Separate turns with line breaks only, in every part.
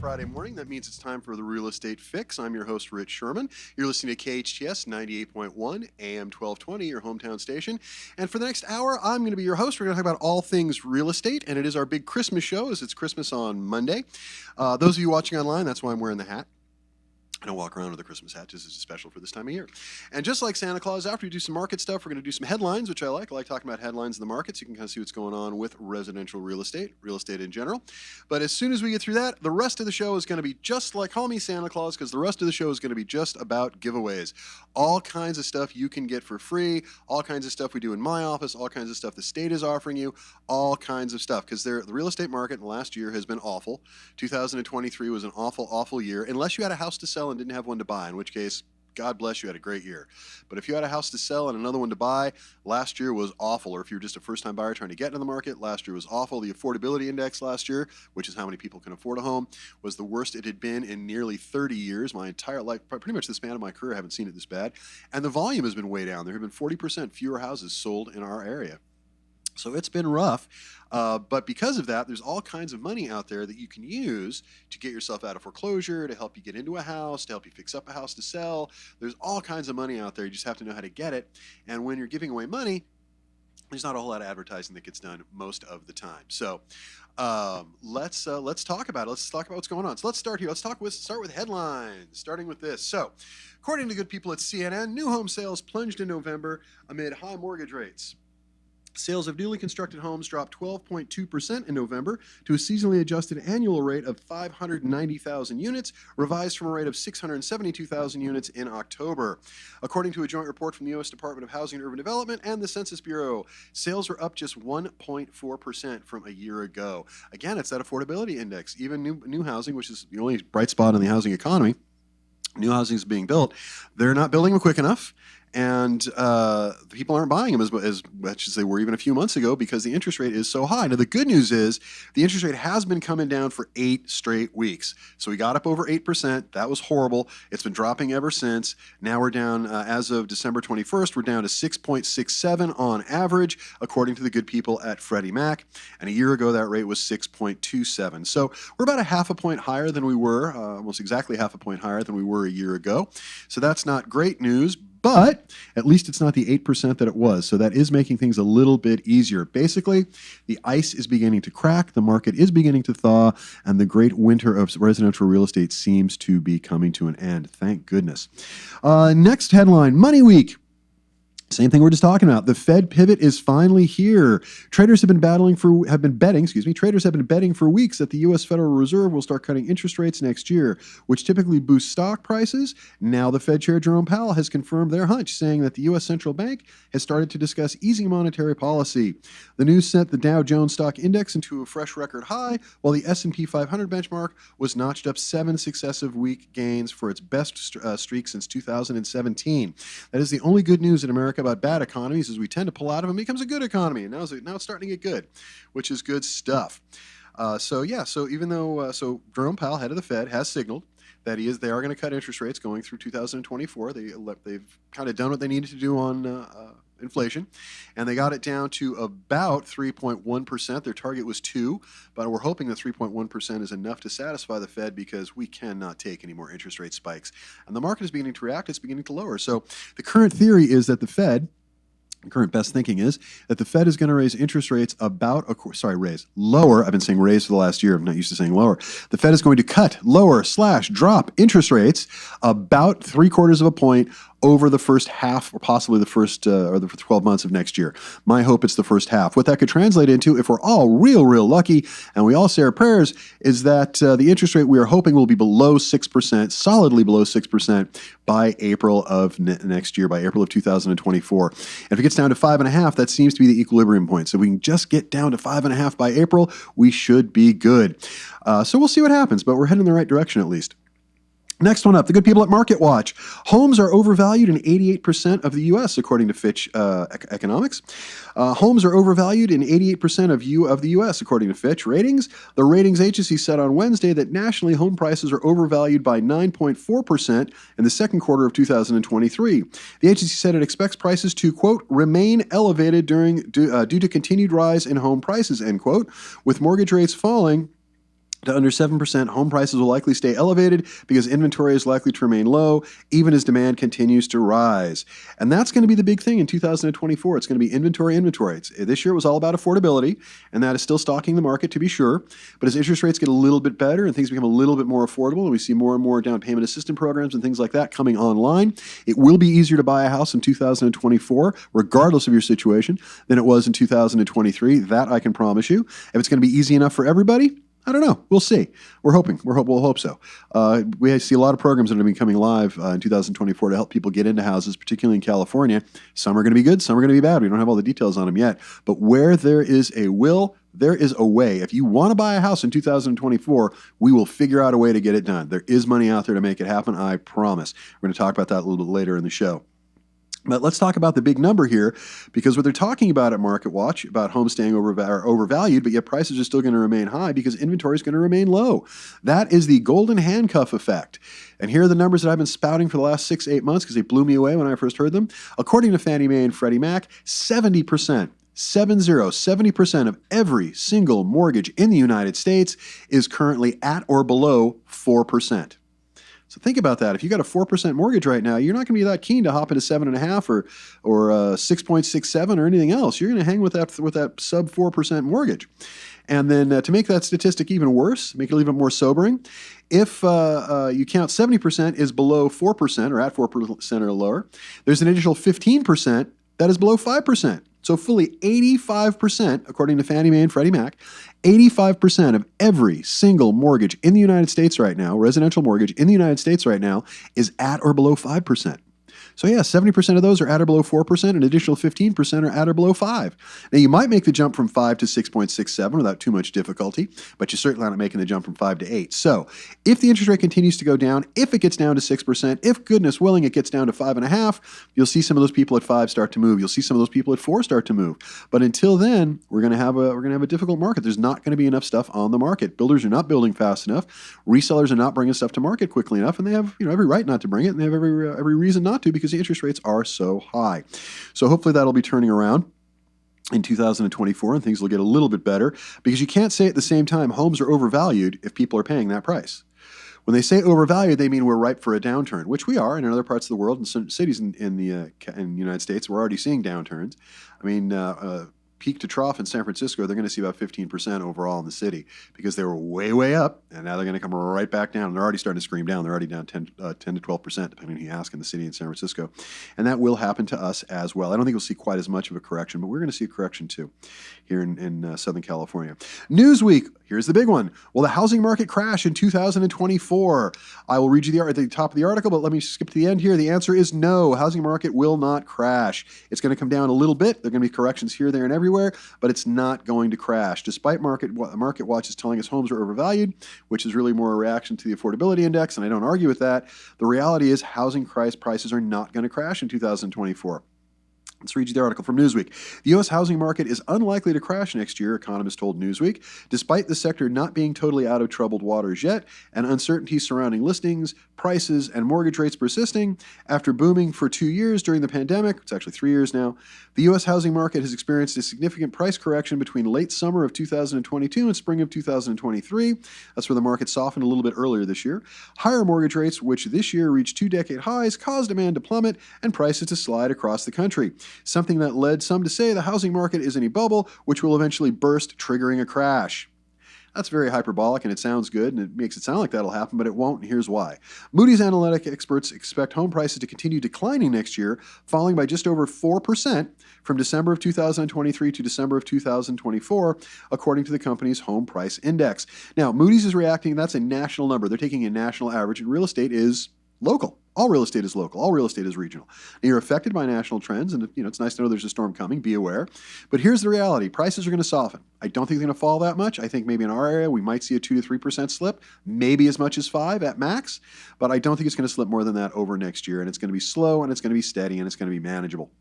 Friday morning. That means it's time for the Real Estate Fix. I'm your host, Rich Szerman. You're listening to KHTS 98.1 AM 1220, your hometown station. And for the next hour, I'm going to be your host. We're going to talk about all things real estate, and it is our big Christmas show as it's Christmas on Monday. Those of you watching online, that's why I'm wearing the hat. I don't walk around with a Christmas hat. This is special for this time of year. And just like Santa Claus, after we do some market stuff, we're going to do some headlines, which I like. I like talking about headlines in the markets. You can kind of see what's going on with residential real estate in general. But as soon as we get through that, the rest of the show is going to be just like, call me Santa Claus, because the rest of the show is going to be just about giveaways. All kinds of stuff you can get for free, all kinds of stuff we do in my office, all kinds of stuff the state is offering you, all kinds of stuff. Because the real estate market in the last year has been awful. 2023 was an awful, awful year, unless you had a house to sell and didn't have one to buy, in which case, God bless you, had a great year. But if you had a house to sell and another one to buy, last year was awful. Or if you're just a first-time buyer trying to get into the market, last year was awful. The affordability index last year, which is how many people can afford a home, was the worst it had been in nearly 30 years. My entire life, pretty much the span of my career, I haven't seen it this bad. And the volume has been way down. There have been 40% fewer houses sold in our area. So it's been rough, but because of that, there's all kinds of money out there that you can use to get yourself out of foreclosure, to help you get into a house, to help you fix up a house to sell. There's all kinds of money out there. You just have to know how to get it. And when you're giving away money, there's not a whole lot of advertising that gets done most of the time. So let's talk about it. Let's talk about what's going on. So let's start here. Start with headlines, starting with this. So according to good people at CNN, new home sales plunged in November amid high mortgage rates. Sales of newly constructed homes dropped 12.2% in November to a seasonally adjusted annual rate of 590,000 units, revised from a rate of 672,000 units in October. According to a joint report from the U.S. Department of Housing and Urban Development and the Census Bureau, sales were up just 1.4% from a year ago. Again, it's that affordability index. Even new housing, which is the only bright spot in the housing economy, new housing is being built. They're not building them quick enough. And people aren't buying them as much as they were even a few months ago because the interest rate is so high. Now, the good news is the interest rate has been coming down for 8 straight weeks. So we got up over 8%. That was horrible. It's been dropping ever since. Now we're down, as of December 21st, we're down to 6.67 on average, according to the good people at Freddie Mac. And a year ago, that rate was 6.27. So we're about a half a point higher than we were, almost exactly half a point higher than we were a year ago. So that's not great news. But at least it's not the 8% that it was. So that is making things a little bit easier. Basically, the ice is beginning to crack, the market is beginning to thaw, and the great winter of residential real estate seems to be coming to an end. Thank goodness. Next headline, Money Week. Same thing we're just talking about. The Fed pivot is finally here. Traders have been betting for weeks that the U.S. Federal Reserve will start cutting interest rates next year, which typically boosts stock prices. Now the Fed Chair Jerome Powell has confirmed their hunch, saying that the U.S. Central Bank has started to discuss easing monetary policy. The news sent the Dow Jones Stock Index into a fresh record high, while the S&P 500 benchmark was notched up 7 successive week gains for its best streak since 2017. That is the only good news in America about bad economies, is we tend to pull out of them. It becomes a good economy, and now it's starting to get good, which is good stuff. So even though Jerome Powell, head of the Fed, has signaled that they are going to cut interest rates going through 2024. They've kind of done what they needed to do on inflation, and they got it down to about 3.1%. Their target was 2%, but we're hoping that 3.1% is enough to satisfy the Fed, because we cannot take any more interest rate spikes. And the market is beginning to react. It's beginning to lower. So the current theory is that the current best thinking is that the Fed is going to raise interest rates lower. I've been saying raise for the last year. I'm not used to saying lower. The Fed is going to drop interest rates about 3/4 of a point over the first half, or possibly the first or the 12 months of next year. My hope it's the first half. What that could translate into, if we're all real lucky, and we all say our prayers, is that the interest rate we are hoping will be below 6%, solidly below 6% by April of next year, by April of 2024. And if it gets down to 5.5%, that seems to be the equilibrium point. So if we can just get down to 5.5% by April, we should be good. So we'll see what happens, but we're heading in the right direction at least. Next one up, the good people at MarketWatch. Homes are overvalued in 88% of the U.S., according to Fitch Economics. Homes are overvalued in 88% of the U.S., according to Fitch Ratings. The ratings agency said on Wednesday that nationally home prices are overvalued by 9.4% in the second quarter of 2023. The agency said it expects prices to, quote, remain elevated due to continued rise in home prices, end quote, with mortgage rates falling to under 7%, home prices will likely stay elevated because inventory is likely to remain low, even as demand continues to rise. And that's going to be the big thing in 2024. It's going to be inventory. This year it was all about affordability, and that is still stalking the market, to be sure. But as interest rates get a little bit better and things become a little bit more affordable, and we see more and more down payment assistance programs and things like that coming online, it will be easier to buy a house in 2024, regardless of your situation, than it was in 2023. That I can promise you. If it's going to be easy enough for everybody, I don't know. We'll see. We'll hope so. We see a lot of programs that are going to be coming live in 2024 to help people get into houses, particularly in California. Some are going to be good, some are going to be bad. We don't have all the details on them yet. But where there is a will, there is a way. If you want to buy a house in 2024, we will figure out a way to get it done. There is money out there to make it happen, I promise. We're going to talk about that a little bit later in the show. But let's talk about the big number here, because what they're talking about at Market Watch about homes staying overvalued, but yet prices are still going to remain high because inventory is going to remain low. That is the golden handcuff effect. And here are the numbers that I've been spouting for the last 6-8 months because they blew me away when I first heard them. According to Fannie Mae and Freddie Mac, 70% of every single mortgage in the United States is currently at or below 4%. So think about that. If you got a 4% mortgage right now, you're not going to be that keen to hop into 7.5 or 6.67 or anything else. You're going to hang with that sub 4% mortgage. And then to make that statistic even worse, make it even more sobering, if you count 70% is below 4% or at 4% or lower, there's an additional 15% that is below 5%. So fully 85%, according to Fannie Mae and Freddie Mac, 85% of every single mortgage in the United States right now, residential mortgage in the United States right now, is at or below 5%. So yeah, 70% of those are at or below 4%, an additional 15% are at or below 5%. Now you might make the jump from 5 to 6.67 without too much difficulty, but you're certainly not making the jump from 5 to 8. So if the interest rate continues to go down, if it gets down to 6%, if goodness willing it gets down to 5.5%, you'll see some of those people at 5 start to move. You'll see some of those people at 4 start to move. But until then, we're going to have a difficult market. There's not going to be enough stuff on the market. Builders are not building fast enough. Resellers are not bringing stuff to market quickly enough, and they have every right not to bring it, and they have every reason not to because the interest rates are so high. So hopefully that'll be turning around in 2024 and things will get a little bit better, because you can't say at the same time homes are overvalued if people are paying that price. When they say overvalued, they mean we're ripe for a downturn, which we are. And in other parts of the world, in some cities in the United States, we're already seeing downturns. I mean, peak to trough in San Francisco, they're going to see about 15% overall in the city because they were way, way up, and now they're going to come right back down. They're already starting to scream down. They're already down 10 to 12%, depending on who you ask in the city in San Francisco. And that will happen to us as well. I don't think we'll see quite as much of a correction, but we're going to see a correction too here in Southern California. Newsweek, here's the big one. Will the housing market crash in 2024? I will read you at the top of the article, but let me skip to the end here. The answer is no. Housing market will not crash. It's going to come down a little bit. There are going to be corrections here, there, and everywhere, but it's not going to crash. Despite Market Watch is telling us homes are overvalued, which is really more a reaction to the affordability index, and I don't argue with that. The reality is housing prices are not going to crash in 2024. Let's read you the article from Newsweek. The U.S. housing market is unlikely to crash next year, economists told Newsweek, despite the sector not being totally out of troubled waters yet, and uncertainty surrounding listings, prices, and mortgage rates persisting. After booming for 2 years during the pandemic, it's actually 3 years now, the U.S. housing market has experienced a significant price correction between late summer of 2022 and spring of 2023. That's where the market softened a little bit earlier this year. Higher mortgage rates, which this year reached 2-decade highs, caused demand to plummet and prices to slide across the country. Something that led some to say the housing market is in a bubble, which will eventually burst, triggering a crash. That's very hyperbolic, and it sounds good, and it makes it sound like that'll happen, but it won't, and here's why. Moody's analytic experts expect home prices to continue declining next year, falling by just over 4% from December of 2023 to December of 2024, according to the company's home price index. Now, Moody's is reacting, that's a national number. They're taking a national average, and real estate is local. All real estate is local. All real estate is regional. Now, you're affected by national trends, and it's nice to know there's a storm coming. Be aware. But here's the reality. Prices are going to soften. I don't think they're going to fall that much. I think maybe in our area we might see a 2 to 3% slip, maybe as much as 5 at max, but I don't think it's going to slip more than that over next year, and it's going to be slow, and it's going to be steady, and it's going to be manageable.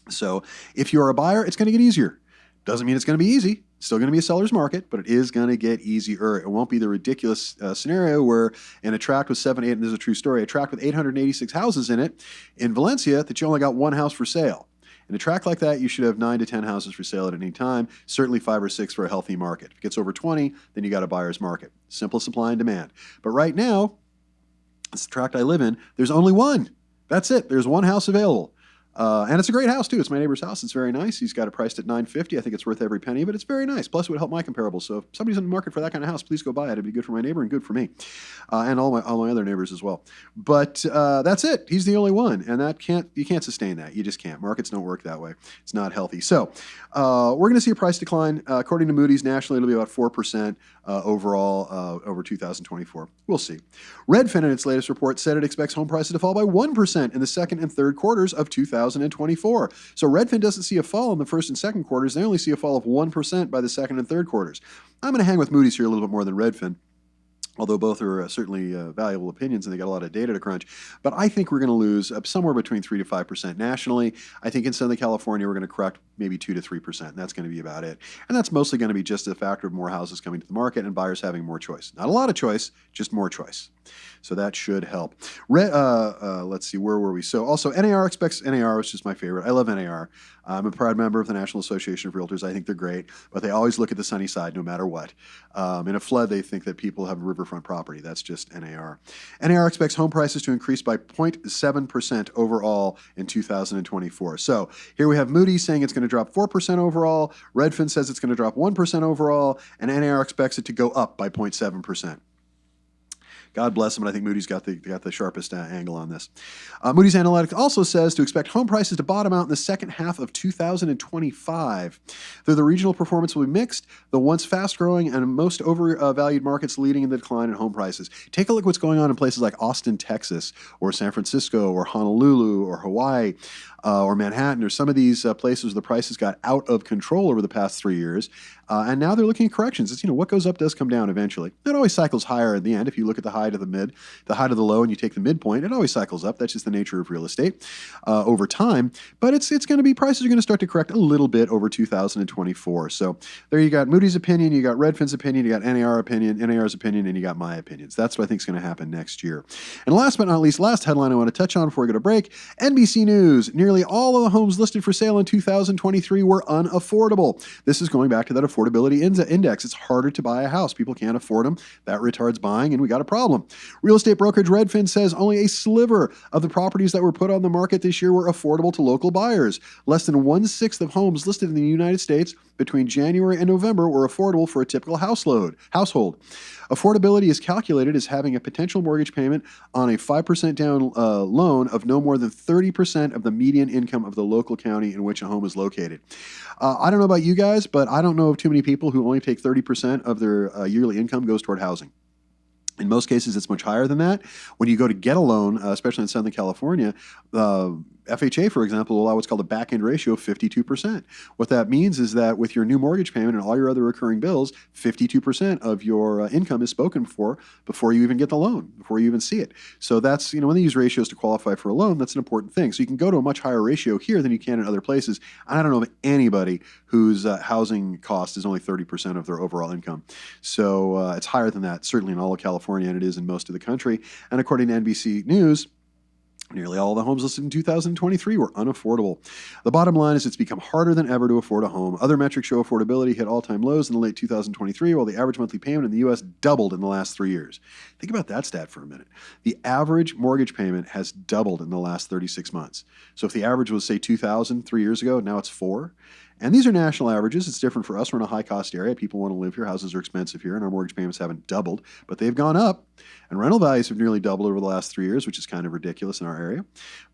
So if you're a buyer, it's going to get easier. Doesn't mean it's going to be easy. It's still going to be a seller's market, but it is going to get easier. It won't be the ridiculous scenario where in a tract with 7, 8, and this is a true story, a tract with 886 houses in it in Valencia that you only got one house for sale. In a tract like that, you should have 9 to 10 houses for sale at any time, certainly 5 or 6 for a healthy market. If it gets over 20, then you got a buyer's market. Simple supply and demand. But right now, it's the tract I live in, there's only one. That's it. There's one house available. And it's a great house, too. It's my neighbor's house. It's very nice. He's got it priced at $950. I think it's worth every penny, but it's very nice. Plus, it would help my comparables. So if somebody's in the market for that kind of house, please go buy it. It'd be good for my neighbor and good for me, and all my other neighbors as well. But that's it. He's the only one, and you can't sustain that. You just can't. Markets don't work that way. It's not healthy. So we're going to see a price decline. According to Moody's, nationally, it'll be about 4% overall over 2024. We'll see. Redfin, in its latest report, said it expects home prices to fall by 1% in the second and third quarters of 2024. So Redfin doesn't see a fall in the first and second quarters. They only see a fall of 1% by the second and third quarters. I'm going to hang with Moody's here a little bit more than Redfin, although both are certainly valuable opinions and they got a lot of data to crunch. But I think we're going to lose somewhere between 3 to 5% nationally. I think in Southern California, we're going to correct maybe 2 to 3%, and that's going to be about it. And that's mostly going to be just a factor of more houses coming to the market and buyers having more choice. Not a lot of choice, just more choice. So that should help. Let's see, where were we? So also NAR expects, NAR is just my favorite. I love NAR. I'm a proud member of the National Association of Realtors. I think they're great, but they always look at the sunny side no matter what. In a flood, they think that people have riverfront property. That's just NAR. NAR expects home prices to increase by 0.7% overall in 2024. So here we have Moody's saying it's going to drop 4% overall. Redfin says it's going to drop 1% overall, and NAR expects it to go up by 0.7%. God bless them, but I think Moody's got the sharpest angle on this. Moody's Analytics also says to expect home prices to bottom out in the second half of 2025. Though the regional performance will be mixed, the once fast-growing and most overvalued markets leading in the decline in home prices. Take a look at what's going on in places like Austin, Texas, or San Francisco, or Honolulu, or Hawaii, or Manhattan, or some of these places where the prices got out of control over the past 3 years. And now they're looking at corrections. It's, what goes up does come down eventually. It always cycles higher at the end. If you look at the high to the mid, the high to the low, and you take the midpoint, it always cycles up. That's just the nature of real estate over time. But it's going to be, prices are going to start to correct a little bit over 2024. So there you got Moody's opinion, you got Redfin's opinion, you got NAR's opinion, and you got my opinions. That's what I think is going to happen next year. And last but not least, last headline I want to touch on before we go to break, NBC News. Nearly all of the homes listed for sale in 2023 were unaffordable. This is going back to that affordability index. It's harder to buy a house. People can't afford them. That retards buying, and we got a problem. Real estate brokerage Redfin says only a sliver of the properties that were put on the market this year were affordable to local buyers. Less than 1/6 of homes listed in the United States between January and November were affordable for a typical household. Affordability is calculated as having a potential mortgage payment on a 5% down loan of no more than 30% of the median income of the local county in which a home is located. I don't know about you guys, but I don't know of too many people who only take 30% of their yearly income goes toward housing. In most cases, it's much higher than that. When you go to get a loan, especially in Southern California, FHA, for example, will allow what's called a back-end ratio of 52%. What that means is that with your new mortgage payment and all your other recurring bills, 52% of your income is spoken for before you even get the loan, before you even see it. So that's, when they use ratios to qualify for a loan, that's an important thing. So you can go to a much higher ratio here than you can in other places. I don't know of anybody whose housing cost is only 30% of their overall income. So it's higher than that, certainly in all of California, and it is in most of the country. And according to NBC News, nearly all the homes listed in 2023 were unaffordable. The bottom line is it's become harder than ever to afford a home. Other metrics show affordability hit all-time lows in the late 2023, while the average monthly payment in the U.S. doubled in the last 3 years. Think about that stat for a minute. The average mortgage payment has doubled in the last 36 months. So if the average was, say, $2,000 3 years ago, now it's $4,000. And these are national averages. It's different for us. We're in a high-cost area. People want to live here. Houses are expensive here, and our mortgage payments haven't doubled, but they've gone up. And rental values have nearly doubled over the last 3 years, which is kind of ridiculous in our area.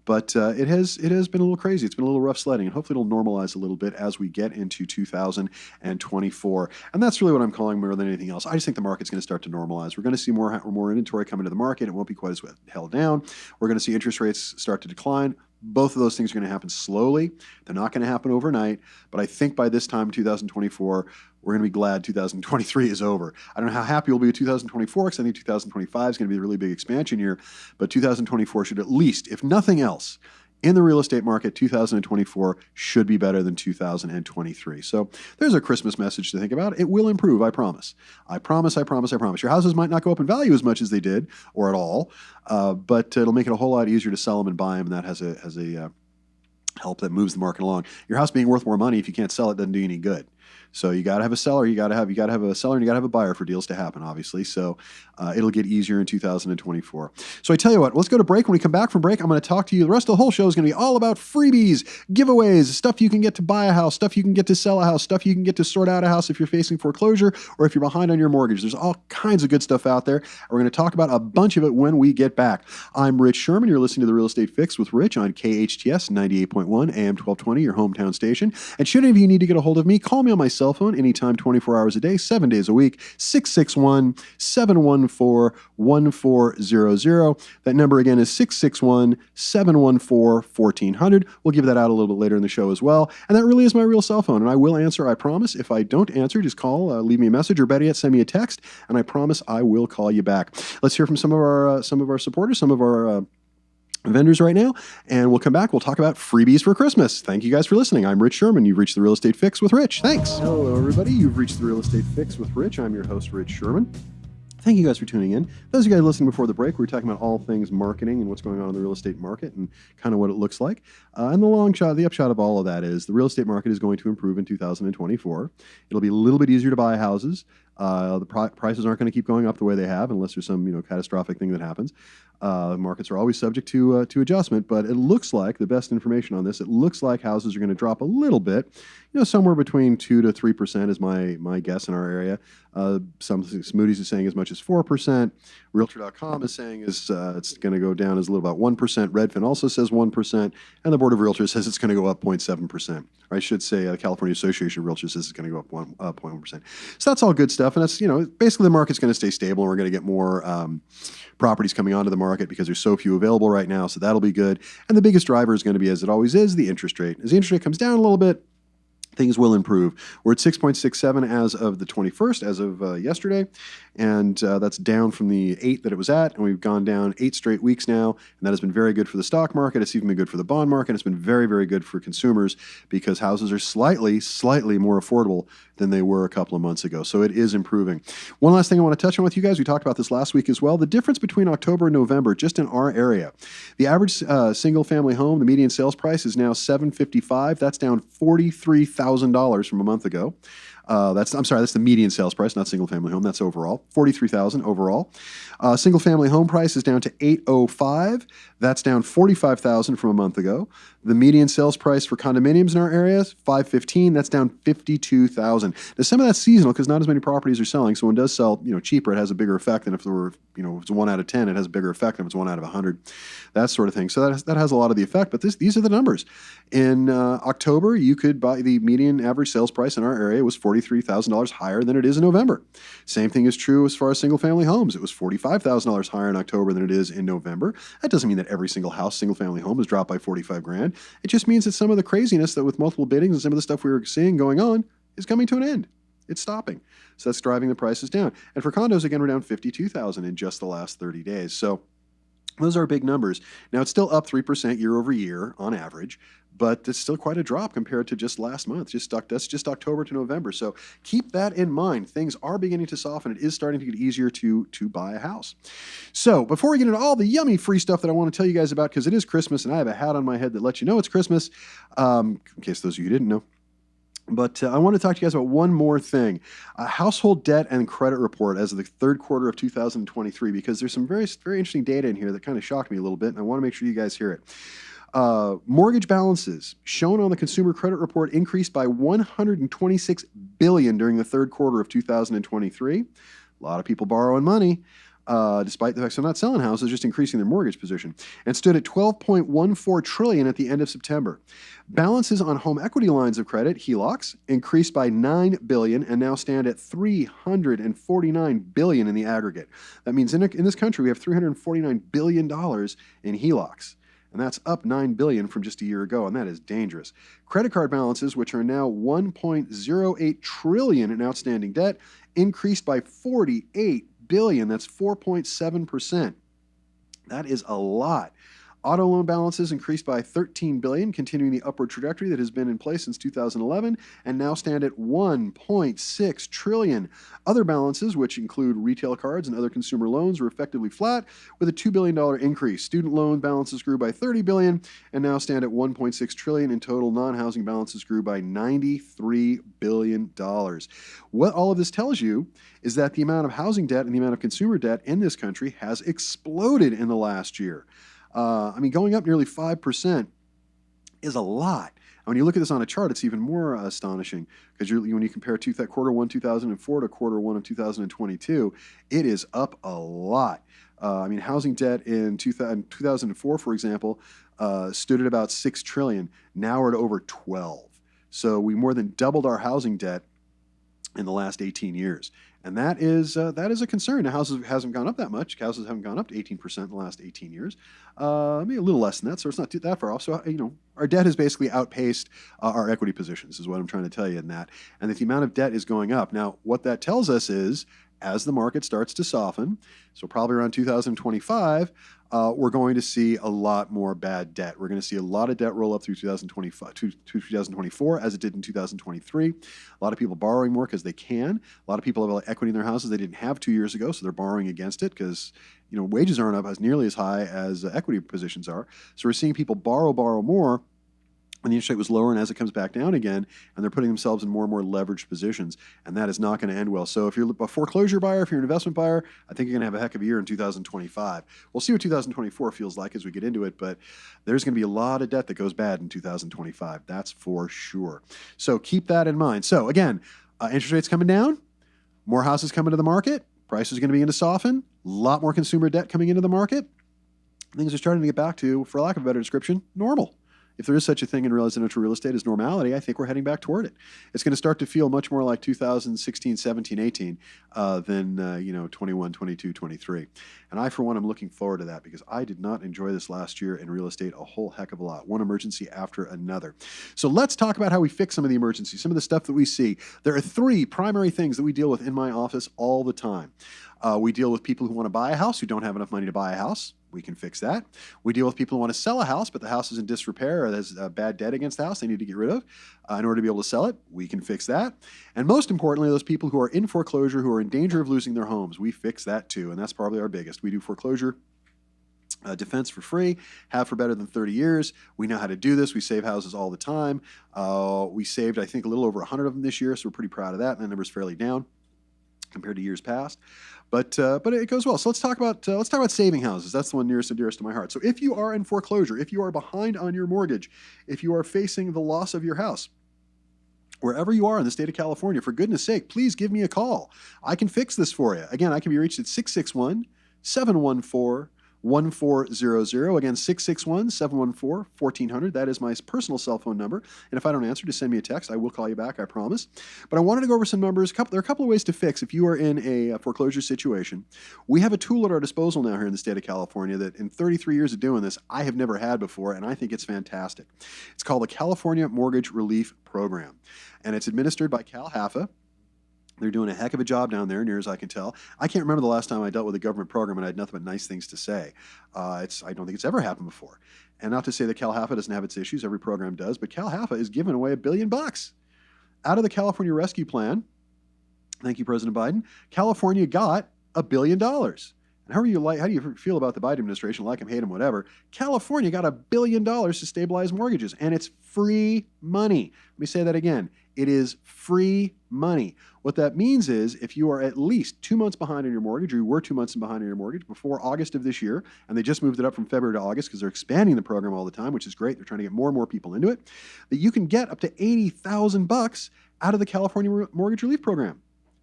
But it has been a little crazy. It's been a little rough sledding, and hopefully it'll normalize a little bit as we get into 2024. And that's really what I'm calling more than anything else. I just think the market's going to start to normalize. We're going to see more inventory come into the market. It won't be quite as held down. We're going to see interest rates start to decline. Both of those things are going to happen slowly. They're not going to happen overnight. But I think by this time, 2024, we're going to be glad 2023 is over. I don't know how happy we'll be with 2024 because I think 2025 is going to be a really big expansion year. But 2024 should at least, if nothing else, in the real estate market, 2024 should be better than 2023. So there's a Christmas message to think about. It will improve, I promise. I promise. Your houses might not go up in value as much as they did, or at all, but it'll make it a whole lot easier to sell them and buy them, and that has help that moves the market along. Your house being worth more money, if you can't sell it, doesn't do you any good. So you got to have a seller, you got to have a seller, and you got to have a buyer for deals to happen, obviously. So it'll get easier in 2024. So I tell you what, let's go to break. When we come back from break, I'm going to talk to you. The rest of the whole show is going to be all about freebies, giveaways, stuff you can get to buy a house, stuff you can get to sell a house, stuff you can get to sort out a house if you're facing foreclosure or if you're behind on your mortgage. There's all kinds of good stuff out there. We're going to talk about a bunch of it when we get back. I'm Rich Szerman. You're listening to The Real Estate Fix with Rich on KHTS 98.1 AM 1220, your hometown station. And should any of you need to get a hold of me, call me on my cell phone anytime, 24 hours a day, 7 days a week, 661-714-1400. That number again is 661-714-1400. We'll give that out a little bit later in the show as well. And that really is my real cell phone. And I will answer, I promise. If I don't answer, just call, leave me a message, or better yet, send me a text, and I promise I will call you back. Let's hear from some of our supporters, some of our vendors right now, and we'll come back. We'll talk about freebies for Christmas. Thank you guys for listening. I'm Rich Szerman. You've reached The Real Estate Fix with Rich. Thanks. Hello, everybody. You've reached The Real Estate Fix with Rich. I'm your host, Rich Szerman. Thank you guys for tuning in. Those of you guys listening before the break, we were talking about all things marketing and what's going on in the real estate market and kind of what it looks like. And the long shot, the upshot of all of that is the real estate market is going to improve in 2024. It'll be a little bit easier to buy houses. The prices aren't going to keep going up the way they have unless there's some catastrophic thing that happens. Markets are always subject to adjustment, but it looks like, the best information on this, it looks like houses are going to drop a little bit, somewhere between 2 to 3% is my guess in our area. Moody's is saying as much as 4%. Realtor.com is saying it's going to go down as little about 1%. Redfin also says 1%, and the Board of Realtors says it's going to go up 0.7%. Or I should say, California Association of Realtors says it's going to go up 0.1%. So that's all good stuff, and that's basically the market's going to stay stable, and we're going to get more properties coming onto the market because there's so few available right now. So that'll be good. And the biggest driver is going to be, as it always is, the interest rate. As the interest rate comes down a little bit, things will improve. We're at 6.67 as of the 21st, as of yesterday, and that's down from the 8 that it was at, and we've gone down 8 straight weeks now, and that has been very good for the stock market. It's even been good for the bond market. It's been very, very good for consumers because houses are slightly more affordable than they were a couple of months ago, so it is improving. One last thing I want to touch on with you guys, we talked about this last week as well, the difference between October and November, just in our area. The average single-family home, the median sales price is now $755. That's down $43,000 from a month ago. That's the median sales price, not single-family home. That's overall. $43,000 overall. Single-family home price is down to $805. That's down $45,000 from a month ago. The median sales price for condominiums in our area is $515. That's down $52,000. Now, some of that's seasonal because not as many properties are selling. So when it does sell, cheaper, it has a bigger effect than if there were, if it's 1 out of 10, it has a bigger effect than if it's 1 out of 100. That sort of thing. So that has a lot of the effect. But these are the numbers. In October, you could buy the median average sales price in our area was $43,000 higher than it is in November. Same thing is true as far as single-family homes. It was $45,000 higher in October than it is in November. That doesn't mean that every single-family home has dropped by $45,000. It just means that some of the craziness that with multiple biddings and some of the stuff we were seeing going on is coming to an end. It's stopping. So that's driving the prices down. And for condos, again, we're down $52,000 in just the last 30 days. So those are big numbers. Now, it's still up 3% year over year on average, but it's still quite a drop compared to just last month. That's just October to November. So keep that in mind. Things are beginning to soften. It is starting to get easier to buy a house. So before we get into all the yummy free stuff that I want to tell you guys about, because it is Christmas and I have a hat on my head that lets you know it's Christmas, in case those of you who didn't know. But I want to talk to you guys about one more thing, household debt and credit report as of the third quarter of 2023, because there's some very, very interesting data in here that kind of shocked me a little bit, and I want to make sure you guys hear it. Mortgage balances shown on the Consumer Credit Report increased by $126 billion during the third quarter of 2023. A lot of people borrowing money. Despite the fact they're not selling houses, just increasing their mortgage position, and stood at $12.14 trillion at the end of September. Balances on home equity lines of credit, HELOCs, increased by $9 billion and now stand at $349 billion in the aggregate. That means in this country, we have $349 billion in HELOCs. And that's up $9 billion from just a year ago, and that is dangerous. Credit card balances, which are now $1.08 trillion in outstanding debt, increased by $48 billion. That's 4.7%. That is a lot. Auto loan balances increased by $13 billion, continuing the upward trajectory that has been in place since 2011, and now stand at $1.6 trillion. Other balances, which include retail cards and other consumer loans, were effectively flat, with a $2 billion increase. Student loan balances grew by $30 billion and now stand at $1.6 trillion. In total, non-housing balances grew by $93 billion. What all of this tells you is that the amount of housing debt and the amount of consumer debt in this country has exploded in the last year. Going up nearly 5% is a lot. When you look at this on a chart, it's even more astonishing because when you compare quarter one 2004 to quarter one of 2022, it is up a lot. Housing debt in 2004, for example, stood at about $6 trillion. Now we're at over 12. So we more than doubled our housing debt in the last 18 years. And that is a concern. Now, houses hasn't gone up that much. Houses haven't gone up to 18% in the last 18 years. Maybe a little less than that, so it's not that far off. So, our debt has basically outpaced our equity positions, is what I'm trying to tell you in that. And that the amount of debt is going up. Now, what that tells us is, as the market starts to soften, so probably around 2025, we're going to see a lot more bad debt. We're going to see a lot of debt roll up through 2024, as it did in 2023. A lot of people borrowing more because they can. A lot of people have equity in their houses they didn't have 2 years ago, so they're borrowing against it because wages aren't up as nearly as high as equity positions are. So we're seeing people borrow more when the interest rate was lower, and as it comes back down again, and they're putting themselves in more and more leveraged positions, and that is not going to end well. So if you're a foreclosure buyer, if you're an investment buyer, I think you're going to have a heck of a year in 2025. We'll see what 2024 feels like as we get into it, but there's going to be a lot of debt that goes bad in 2025. That's for sure. So keep that in mind. So again, interest rates coming down, more houses coming to the market, prices are going to begin to soften, a lot more consumer debt coming into the market. Things are starting to get back to, for lack of a better description, normal. If there is such a thing in residential real estate as normality, I think we're heading back toward it. It's going to start to feel much more like 2016, 17, 18 than 21, 22, 23. And I, for one, am looking forward to that because I did not enjoy this last year in real estate a whole heck of a lot. One emergency after another. So let's talk about how we fix some of the emergencies, some of the stuff that we see. There are three primary things that we deal with in my office all the time. We deal with people who want to buy a house who don't have enough money to buy a house. We can fix that. We deal with people who want to sell a house, but the house is in disrepair or there's a bad debt against the house they need to get rid of in order to be able to sell it. We can fix that. And most importantly, those people who are in foreclosure, who are in danger of losing their homes, we fix that too. And that's probably our biggest. We do foreclosure defense for free, have for better than 30 years. We know how to do this. We save houses all the time. We saved, I think, a little over 100 of them this year, so we're pretty proud of that. And the number's fairly down compared to years past, but it goes well. So let's talk about saving houses. That's the one nearest and dearest to my heart. So if you are in foreclosure, if you are behind on your mortgage, if you are facing the loss of your house, wherever you are in the state of California, for goodness sake, please give me a call. I can fix this for you. Again, I can be reached at 661-714-1400. Again, 661-714-1400. That is my personal cell phone number. And if I don't answer, just send me a text. I will call you back, I promise. But I wanted to go over some numbers. There are a couple of ways to fix if you are in a foreclosure situation. We have a tool at our disposal now here in the state of California that in 33 years of doing this, I have never had before, and I think it's fantastic. It's called the California Mortgage Relief Program, and it's administered by CalHFA. They're doing a heck of a job down there, near as I can tell. I can't remember the last time I dealt with a government program and I had nothing but nice things to say. I don't think it's ever happened before. And not to say that CalHFA doesn't have its issues, every program does, but CalHFA is giving away $1 billion out of the California Rescue Plan. Thank you, President Biden. California got $1 billion. And how do you feel about the Biden administration? Like him, hate him, whatever. California got $1 billion to stabilize mortgages, and it's free money. Let me say that again. It is free money. What that means is if you are at least 2 months behind on your mortgage, or you were 2 months behind on your mortgage before August of this year, and they just moved it up from February to August because they're expanding the program all the time, which is great. They're trying to get more and more people into it, that you can get up to $80,000 out of the California Mortgage Relief Program.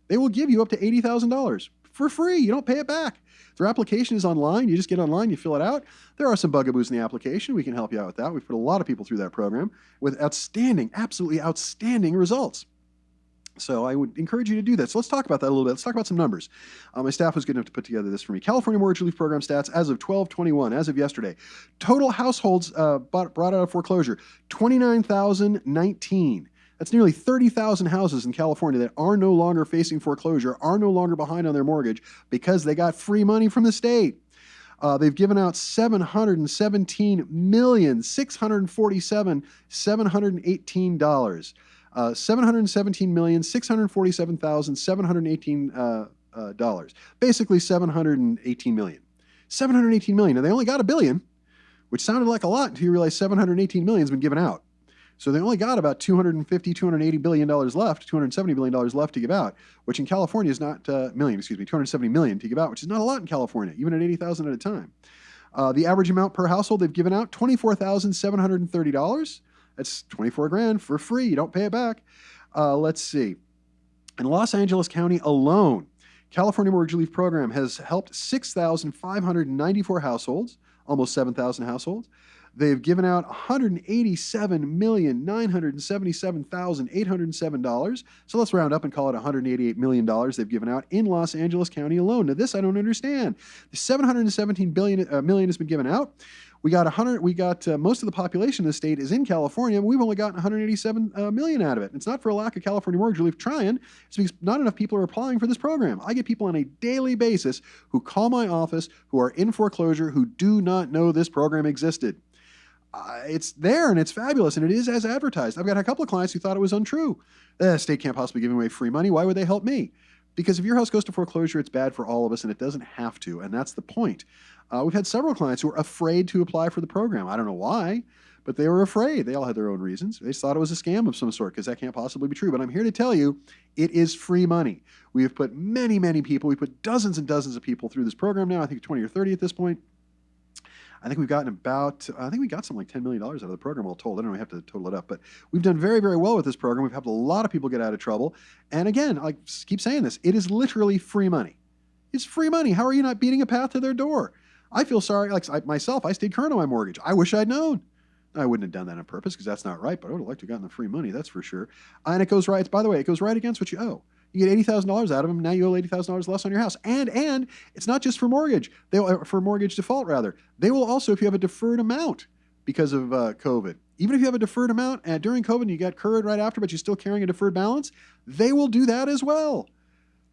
They will give you up to $80,000 for free. You don't pay it back. Their application is online. You just get online, you fill it out. There are some bugaboos in the application. We can help you out with that. We've put a lot of people through that program with outstanding, absolutely outstanding results. So I would encourage you to do that. So let's talk about that a little bit. Let's talk about some numbers. My staff was good enough to put together this for me. California Mortgage Relief Program stats as of 12/21, as of yesterday. Total households brought out of foreclosure, 29,019. That's nearly 30,000 houses in California that are no longer facing foreclosure, are no longer behind on their mortgage because they got free money from the state. They've given out $717,647,718. $717,647,718 basically $718 million. $718 million, and they only got $1 billion, which sounded like a lot until you realize $718 million has been given out. So they only got about $250, $280 billion left, $270 billion left to give out, which in California is not $270 million to give out, which is not a lot in California, even at $80,000 at a time. The average amount per household they've given out, $24,730. That's $24,000 for free. You don't pay it back. Let's see. In Los Angeles County alone, California Mortgage Relief Program has helped 6,594 households, almost 7,000 households. They've given out $187,977,807. So let's round up and call it $188 million they've given out in Los Angeles County alone. Now this I don't understand. The $717 million has been given out. We got most of the population of the state is in California, and we've only gotten 187 million out of it. And it's not for a lack of California Mortgage Relief trying. It's because not enough people are applying for this program. I get people on a daily basis who call my office, who are in foreclosure, who do not know this program existed. It's there and it's fabulous, and it is as advertised. I've got a couple of clients who thought it was untrue. The state can't possibly give away free money. Why would they help me? Because if your house goes to foreclosure, it's bad for all of us, and it doesn't have to, and that's the point. We've had several clients who were afraid to apply for the program. I don't know why, but they were afraid. They all had their own reasons. They thought it was a scam of some sort, because that can't possibly be true. But I'm here to tell you, it is free money. We have put many, many people, we put dozens and dozens of people through this program now, I think 20 or 30 at this point. I think we got something like $10 million out of the program all told. I don't know, I have to total it up. But we've done very, very well with this program. We've helped a lot of people get out of trouble. And again, I keep saying this, it is literally free money. It's free money. How are you not beating a path to their door? I feel sorry. Myself, I stayed current on my mortgage. I wish I'd known. I wouldn't have done that on purpose because that's not right, but I would have liked to have gotten the free money, that's for sure. And it goes right, by the way, it goes right against what you owe. You get $80,000 out of them. Now you owe $80,000 less on your house. And it's not just for mortgage. For mortgage default, rather. They will also, if you have a deferred amount because of COVID, even if you have a deferred amount and during COVID and you got current right after, but you're still carrying a deferred balance, they will do that as well.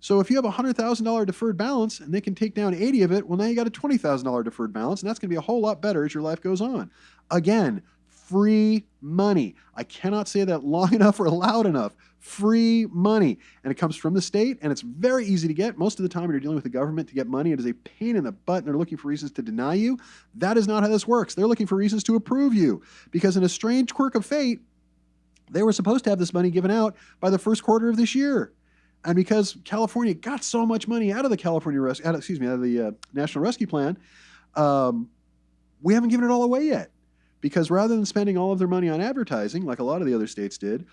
So if you have a $100,000 deferred balance and they can take down 80 of it, well, now you got a $20,000 deferred balance, and that's going to be a whole lot better as your life goes on. Again, free money. I cannot say that long enough or loud enough. Free money. And it comes from the state, and it's very easy to get. Most of the time when you're dealing with the government to get money, it is a pain in the butt, and they're looking for reasons to deny you. That is not how this works. They're looking for reasons to approve you. Because in a strange quirk of fate, they were supposed to have this money given out by the first quarter of this year. And because California got so much money out of the out of the National Rescue Plan, we haven't given it all away yet. Because rather than spending all of their money on advertising, like a lot of the other states did,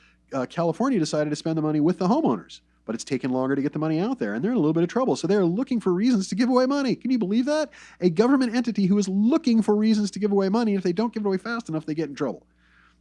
California decided to spend the money with the homeowners. But it's taken longer to get the money out there, and they're in a little bit of trouble. So they're looking for reasons to give away money. Can you believe that? A government entity who is looking for reasons to give away money, if they don't give it away fast enough, they get in trouble.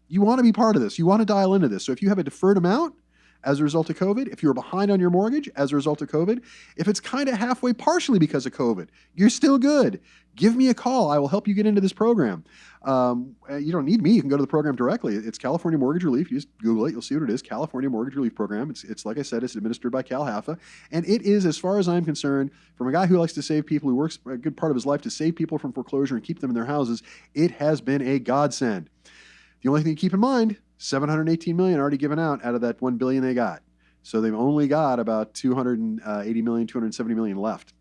You want to be part of this. You want to dial into this. So if you have a deferred amount as a result of COVID, if you're behind on your mortgage as a result of COVID, if it's kind of halfway partially because of COVID, you're still good. Give me a call. I will help you get into this program. You don't need me. You can go to the program directly. It's California Mortgage Relief. You just Google it. You'll see what it is. California Mortgage Relief Program. It's like I said, it's administered by CalHFA. And it is, as far as I'm concerned, from a guy who likes to save people, who works a good part of his life to save people from foreclosure and keep them in their houses, it has been a godsend. The only thing to keep in mind, $718 million already given out of that $1 billion they got. So they've only got about $280 million, $270 million left,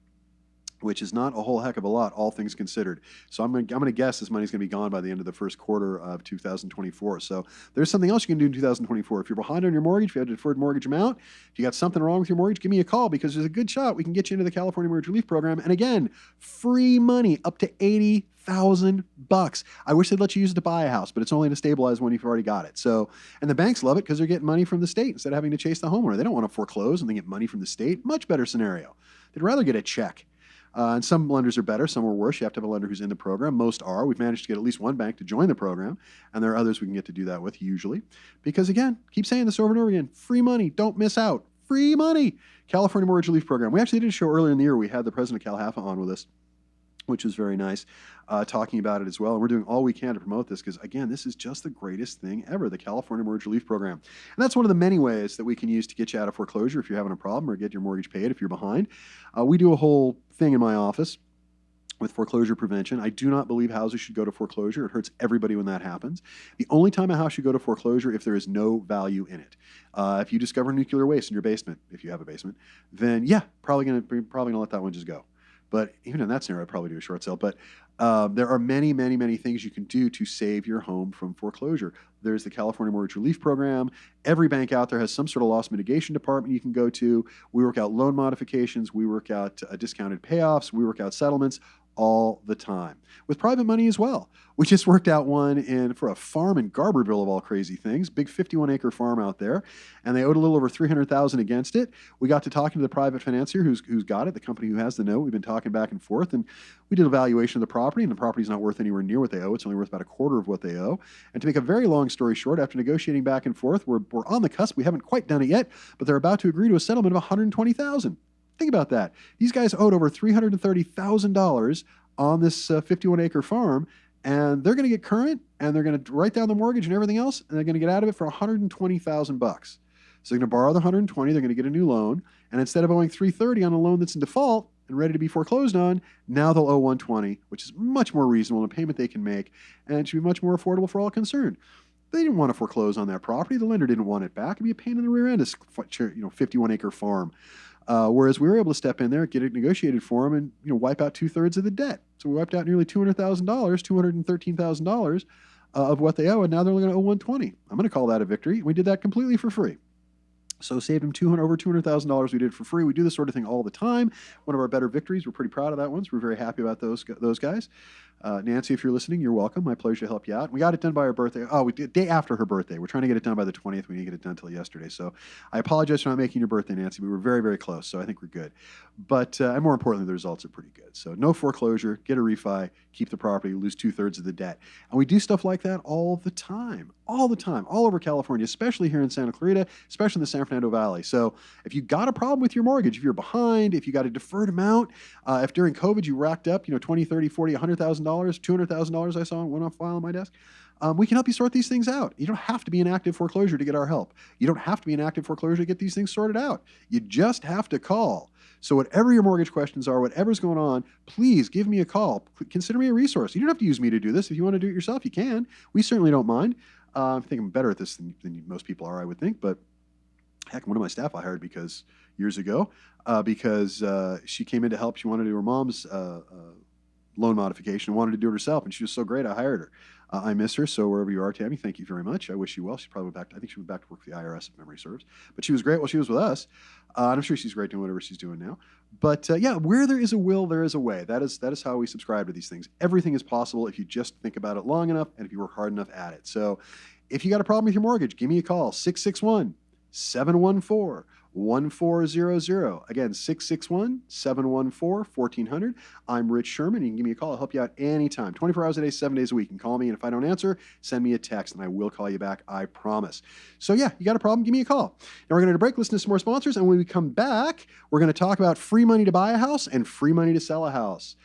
which is not a whole heck of a lot, all things considered. So I'm going to guess this money's going to be gone by the end of the first quarter of 2024. So there's something else you can do in 2024. If you're behind on your mortgage, if you have a deferred mortgage amount, if you got something wrong with your mortgage, give me a call, because there's a good shot we can get you into the California Mortgage Relief Program. And again, free money up to $80,000. I wish they'd let you use it to buy a house, but it's only to stabilize when you've already got it. So, and the banks love it because they're getting money from the state instead of having to chase the homeowner. They don't want to foreclose and they get money from the state. Much better scenario. They'd rather get a check. And some lenders are better, some are worse. You have to have a lender who's in the program. Most are. We've managed to get at least one bank to join the program, and there are others we can get to do that with usually. Because again, keep saying this over and over again, free money, don't miss out. Free money. California Mortgage Relief Program. We actually did a show earlier in the year. We had the president of CalHFA on with us, which was very nice, talking about it as well. And we're doing all we can to promote this because, again, this is just the greatest thing ever, the California Mortgage Relief Program. And that's one of the many ways that we can use to get you out of foreclosure if you're having a problem, or get your mortgage paid if you're behind. We do a whole thing in my office with foreclosure prevention. I do not believe houses should go to foreclosure. It hurts everybody when that happens. The only time a house should go to foreclosure if there is no value in it. If you discover nuclear waste in your basement, if you have a basement, then yeah, probably gonna let that one just go. But even in that scenario, I'd probably do a short sale. But there are many, many, many things you can do to save your home from foreclosure. There's the California Mortgage Relief Program. Every bank out there has some sort of loss mitigation department you can go to. We work out loan modifications. We work out discounted payoffs. We work out settlements all the time with private money as well. We just worked out one for a farm in Garberville of all crazy things, big 51-acre farm out there, and they owed a little over $300,000 against it. We got to talking to the private financier who's got it, the company who has the note. We've been talking back and forth, and we did a valuation of the property, and the property's not worth anywhere near what they owe. It's only worth about a quarter of what they owe. And to make a very long story short, after negotiating back and forth, we're on the cusp. We haven't quite done it yet, but they're about to agree to a settlement of $120,000. Think about that. These guys owed over $330,000 on this 51-acre farm, and they're going to get current, and they're going to write down the mortgage and everything else, and they're going to get out of it for $120,000. So they're going to borrow the $120,000, they're going to get a new loan, and instead of owing $330,000 on a loan that's in default and ready to be foreclosed on, now they'll owe $120,000, which is much more reasonable, and a payment they can make, and it should be much more affordable for all concerned. They didn't want to foreclose on that property. The lender didn't want it back. It'd be a pain in the rear end, this 51-acre farm. Whereas we were able to step in there, get it negotiated for them, and wipe out 2/3 of the debt. So we wiped out nearly $200,000, $213,000 of what they owe, and now they're only going to owe $120,000. I'm going to call that a victory. We did that completely for free. So saved them over $200,000 we did for free. We do this sort of thing all the time. One of our better victories. We're pretty proud of that one. So we're very happy about those guys. Nancy, if you're listening, you're welcome. My pleasure to help you out. We got it done by her birthday. Oh, we did day after her birthday. We're trying to get it done by the 20th. We didn't get it done until yesterday. So I apologize for not making your birthday, Nancy. We were very, very close. So I think we're good. But and more importantly, the results are pretty good. So no foreclosure, get a refi, keep the property, lose 2/3 of the debt. And we do stuff like that all the time, all over California, especially here in Santa Clarita, especially in the San Fernando Valley. So if you got a problem with your mortgage, if you're behind, if you got a deferred amount, if during COVID you racked up, $20, $30, $40, $100,000, $200,000 I saw went off file on my desk, we can help you sort these things out. You don't have to be in active foreclosure to get our help. You don't have to be in active foreclosure to get these things sorted out. You just have to call. So whatever your mortgage questions are, whatever's going on, please give me a call. Consider me a resource. You don't have to use me to do this. If you want to do it yourself, you can. We certainly don't mind. I think I'm better at this than most people are, I would think. But heck, one of my staff I hired years ago because she came in to help. She wanted to do her mom's loan modification and wanted to do it herself, and she was so great, I hired her. I miss her, so wherever you are, Tammy, thank you very much. I wish you well. She's probably back. I think she went back to work for the IRS, if memory serves. But she was great while she was with us. And I'm sure she's great doing whatever she's doing now. But yeah, where there is a will, there is a way. That is how we subscribe to these things. Everything is possible if you just think about it long enough and if you work hard enough at it. So if you got a problem with your mortgage, give me a call, 661-714-1400. Again, 661-714-1400. I'm Rich Szerman. You can give me a call. I'll help you out anytime, 24 hours a day, 7 days a week. You can call me, and if I don't answer, send me a text, and I will call you back, I promise. So yeah, you got a problem, give me a call. Now we're going to break, listen to some more sponsors, and when we come back, we're going to talk about free money to buy a house and free money to sell a house.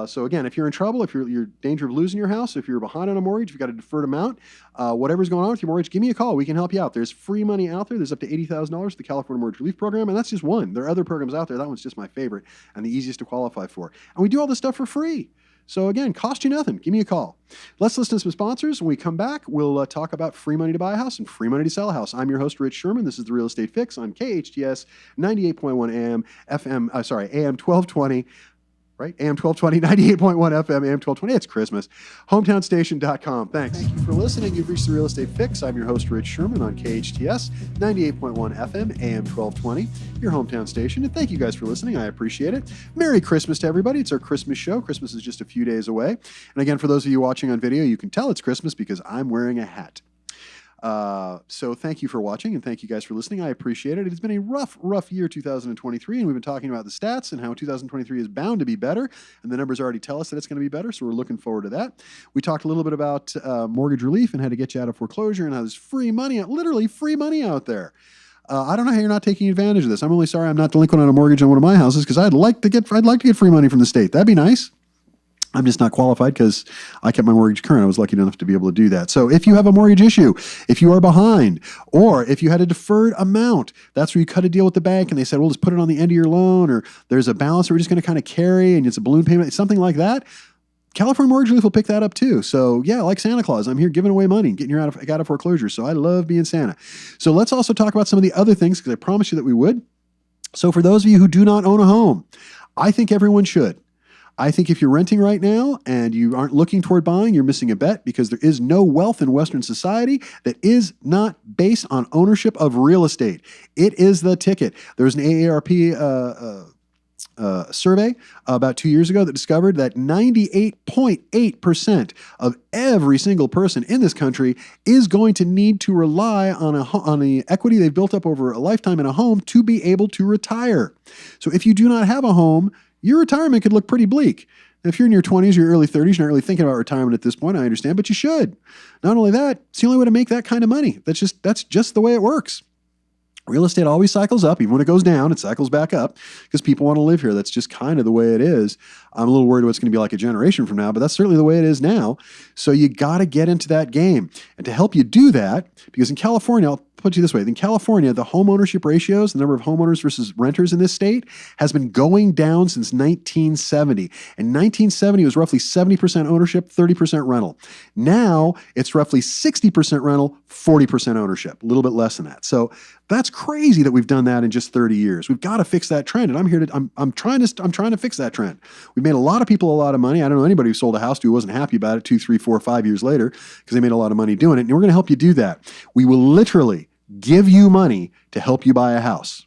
So again, if you're in trouble, if you're in danger of losing your house, if you're behind on a mortgage, if you've got a deferred amount, whatever's going on with your mortgage, give me a call. We can help you out. There's free money out there. There's up to $80,000 to the California Mortgage Relief Program, and that's just one. There are other programs out there. That one's just my favorite and the easiest to qualify for. And we do all this stuff for free. So again, cost you nothing. Give me a call. Let's listen to some sponsors. When we come back, we'll talk about free money to buy a house and free money to sell a house. I'm your host, Rich Szerman. This is the Real Estate Fix on KHTS 98.1 AM, AM 1220. Right? AM 1220, 98.1 FM, AM 1220. It's Christmas. HometownStation.com. Thanks. Thank you for listening. You've reached the Real Estate Fix. I'm your host, Rich Szerman on KHTS 98.1 FM, AM 1220, your hometown station. And thank you guys for listening. I appreciate it. Merry Christmas to everybody. It's our Christmas show. Christmas is just a few days away. And again, for those of you watching on video, you can tell it's Christmas because I'm wearing a hat. So thank you for watching and thank you guys for listening. I appreciate it. It's been a rough year, 2023, and we've been talking about the stats and how 2023 is bound to be better, and the numbers already tell us that it's going to be better, so we're looking forward to that. We talked a little bit about mortgage relief and how to get you out of foreclosure and how there's free money, literally free money out there. I don't know how you're not taking advantage of this. I'm only sorry I'm not delinquent on a mortgage on one of my houses because I'd like to get free money from the state. That'd be nice. I'm just not qualified because I kept my mortgage current. I was lucky enough to be able to do that. So if you have a mortgage issue, if you are behind, or if you had a deferred amount, that's where you cut a deal with the bank and they said, we'll just put it on the end of your loan, or there's a balance that we're just going to kind of carry and it's a balloon payment, something like that. California Mortgage Relief will pick that up too. So yeah, like Santa Claus, I'm here giving away money, getting you out of foreclosure. So I love being Santa. So let's also talk about some of the other things because I promised you that we would. So for those of you who do not own a home, I think everyone should. I think if you're renting right now and you aren't looking toward buying, you're missing a bet because there is no wealth in Western society that is not based on ownership of real estate. It is the ticket. There was an AARP survey about 2 years ago that discovered that 98.8% of every single person in this country is going to need to rely on the equity they've built up over a lifetime in a home to be able to retire. So if you do not have a home, your retirement could look pretty bleak. If you're in your 20s or your early 30s, you're not really thinking about retirement at this point, I understand, but you should. Not only that, it's the only way to make that kind of money. That's just the way it works. Real estate always cycles up. Even when it goes down, it cycles back up because people want to live here. That's just kind of the way it is. I'm a little worried what's going to be like a generation from now, but that's certainly the way it is now. So you got to get into that game. And to help you do that, because in California, I'll put you this way. In California, the home ownership ratios, the number of homeowners versus renters in this state, has been going down since 1970. In 1970, it was roughly 70% ownership, 30% rental. Now, it's roughly 60% rental, 40% ownership, a little bit less than that. So that's crazy that we've done that in just 30 years. We've got to fix that trend, and I'm trying to fix that trend. We've made a lot of people a lot of money. I don't know anybody who sold a house who wasn't happy about it 2, 3, 4, 5 years later because they made a lot of money doing it, and we're going to help you do that. We will literally give you money to help you buy a house.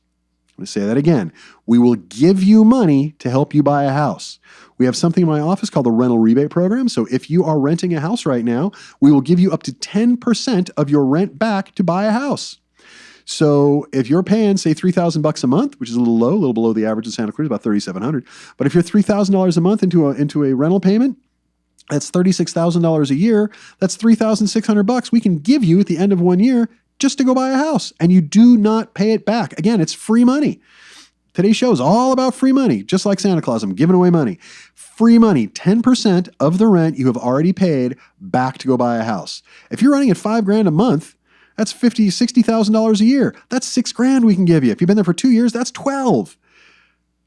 I'm going to say that again. We will give you money to help you buy a house. We have something in my office called the rental rebate program. So if you are renting a house right now, we will give you up to 10% of your rent back to buy a house. So if you're paying, say, $3,000 a month, which is a little low, a little below the average in Santa Cruz, about $3,700. But if you're $3,000 a month into a rental payment, that's $36,000 a year. That's $3,600 we can give you at the end of 1 year just to go buy a house, and you do not pay it back. Again, it's free money. Today's show is all about free money, just like Santa Claus. I'm giving away money. Free money, 10% of the rent you have already paid back to go buy a house. If you're running at $5,000 a month, that's $50,000, $60,000 a year. That's $6,000 we can give you. If you've been there for 2 years, that's 12. I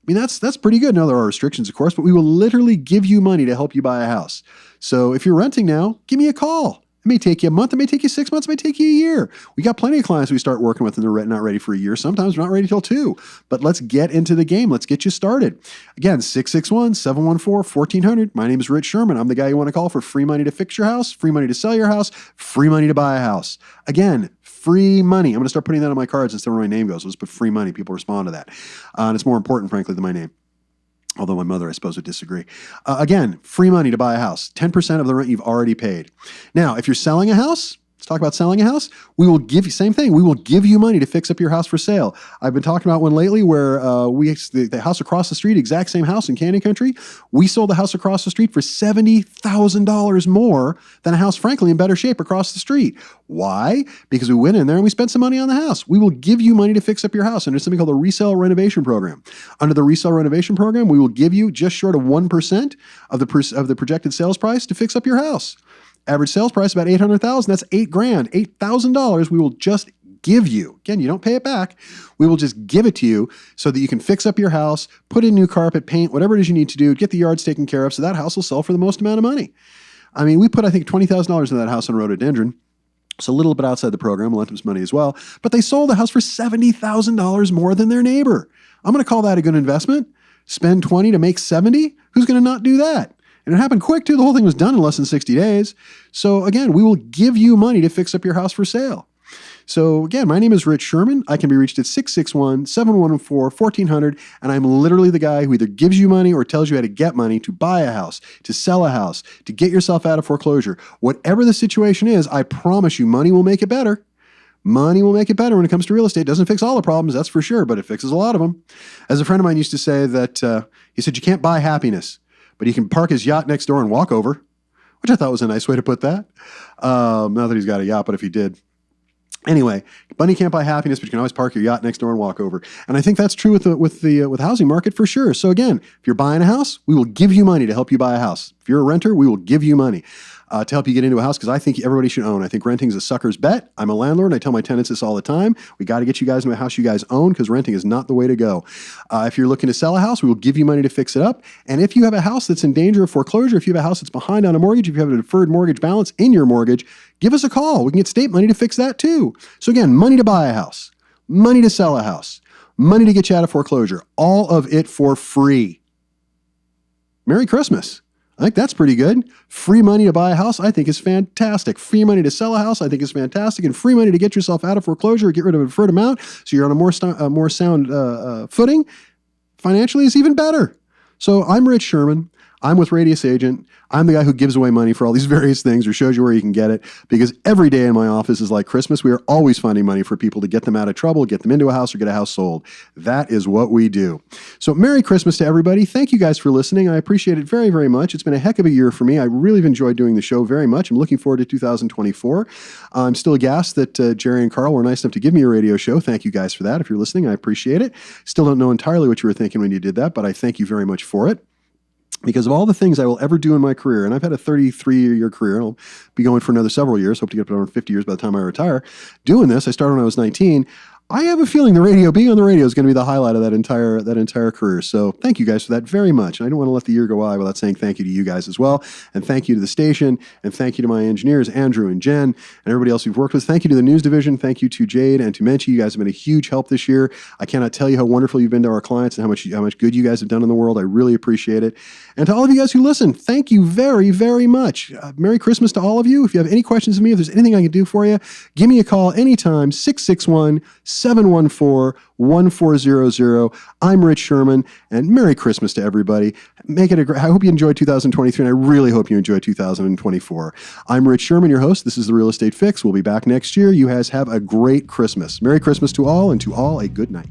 mean, that's pretty good. Now, there are restrictions, of course, but we will literally give you money to help you buy a house. So if you're renting now, give me a call. It may take you a month, it may take you 6 months, it may take you a year. We got plenty of clients we start working with and they're not ready for a year. Sometimes we're not ready till 2. But let's get into the game. Let's get you started. Again, 661-714-1400. My name is Rich Szerman. I'm the guy you want to call for free money to fix your house, free money to sell your house, free money to buy a house. Again, free money. I'm going to start putting that on my cards instead of where my name goes. Let's put free money. People respond to that. And it's more important, frankly, than my name. Although my mother, I suppose, would disagree. Again, free money to buy a house. 10% of the rent you've already paid. Now, if you're selling a house, let's talk about selling a house. We will give you, same thing, we will give you money to fix up your house for sale. I've been talking about one lately where the house across the street, exact same house in Canyon Country, we sold the house across the street for $70,000 more than a house, frankly, in better shape across the street. Why? Because we went in there and we spent some money on the house. We will give you money to fix up your house. And there's something called the resale renovation program. Under the resale renovation program, we will give you just short of 1% of the projected sales price to fix up your house. Average sales price about $800,000. That's $8,000. $8,000 we will just give you. Again, you don't pay it back. We will just give it to you so that you can fix up your house, put in new carpet, paint, whatever it is you need to do, get the yards taken care of so that house will sell for the most amount of money. I mean, we put, I think, $20,000 in that house on rhododendron. So a little bit outside the program. We'll lend them some money as well. But they sold the house for $70,000 more than their neighbor. I'm going to call that a good investment. Spend 20 to make 70. Who's going to not do that? And it happened quick, too. The whole thing was done in less than 60 days. So again, we will give you money to fix up your house for sale. So again, my name is Rich Szerman. I can be reached at 661-714-1400. And I'm literally the guy who either gives you money or tells you how to get money to buy a house, to sell a house, to get yourself out of foreclosure. Whatever the situation is, I promise you money will make it better. Money will make it better when it comes to real estate. It doesn't fix all the problems, that's for sure, but it fixes a lot of them. As a friend of mine used to say that, he said, you can't buy happiness, but he can park his yacht next door and walk over, which I thought was a nice way to put that. Not that he's got a yacht, but if he did. Anyway, money can't buy happiness, but you can always park your yacht next door and walk over. And I think that's true with the housing market for sure. So again, if you're buying a house, we will give you money to help you buy a house. If you're a renter, we will give you money to help you get into a house, because I think everybody should own. I think renting is a sucker's bet. I'm a landlord, and I tell my tenants this all the time. We got to get you guys into a house you guys own, because renting is not the way to go. If you're looking to sell a house, we will give you money to fix it up. And if you have a house that's in danger of foreclosure, if you have a house that's behind on a mortgage, if you have a deferred mortgage balance in your mortgage, give us a call. We can get state money to fix that too. So again, money to buy a house, money to sell a house, money to get you out of foreclosure, all of it for free. Merry Christmas. I think that's pretty good. Free money to buy a house, I think, is fantastic. Free money to sell a house, I think, is fantastic. And free money to get yourself out of foreclosure or get rid of a deferred amount so you're on a more sound footing financially is even better. So I'm Rich Szerman. I'm with Radius Agent. I'm the guy who gives away money for all these various things or shows you where you can get it, because every day in my office is like Christmas. We are always finding money for people to get them out of trouble, get them into a house, or get a house sold. That is what we do. So Merry Christmas to everybody. Thank you guys for listening. I appreciate it very, very much. It's been a heck of a year for me. I really have enjoyed doing the show very much. I'm looking forward to 2024. I'm still aghast that Jerry and Carl were nice enough to give me a radio show. Thank you guys for that. If you're listening, I appreciate it. Still don't know entirely what you were thinking when you did that, but I thank you very much for it. Because of all the things I will ever do in my career, and I've had a 33-year career, and I'll be going for another several years, hope to get up to around 50 years by the time I retire. Doing this, I started when I was 19. I have a feeling being on the radio is going to be the highlight of that entire career. So thank you guys for that very much. I don't want to let the year go by without saying thank you to you guys as well. And thank you to the station. And thank you to my engineers, Andrew and Jen, and everybody else we've worked with. Thank you to the news division. Thank you to Jade and to Menchie. You guys have been a huge help this year. I cannot tell you how wonderful you've been to our clients and how much good you guys have done in the world. I really appreciate it. And to all of you guys who listen, thank you very, very much. Merry Christmas to all of you. If you have any questions of me, if there's anything I can do for you, give me a call anytime, 661-714-1400. I'm Rich Szerman, and Merry Christmas to everybody. I hope you enjoyed 2023, and I really hope you enjoy 2024. I'm Rich Szerman, your host. This is The Real Estate Fix. We'll be back next year. You guys have a great Christmas. Merry Christmas to all, and to all a good night.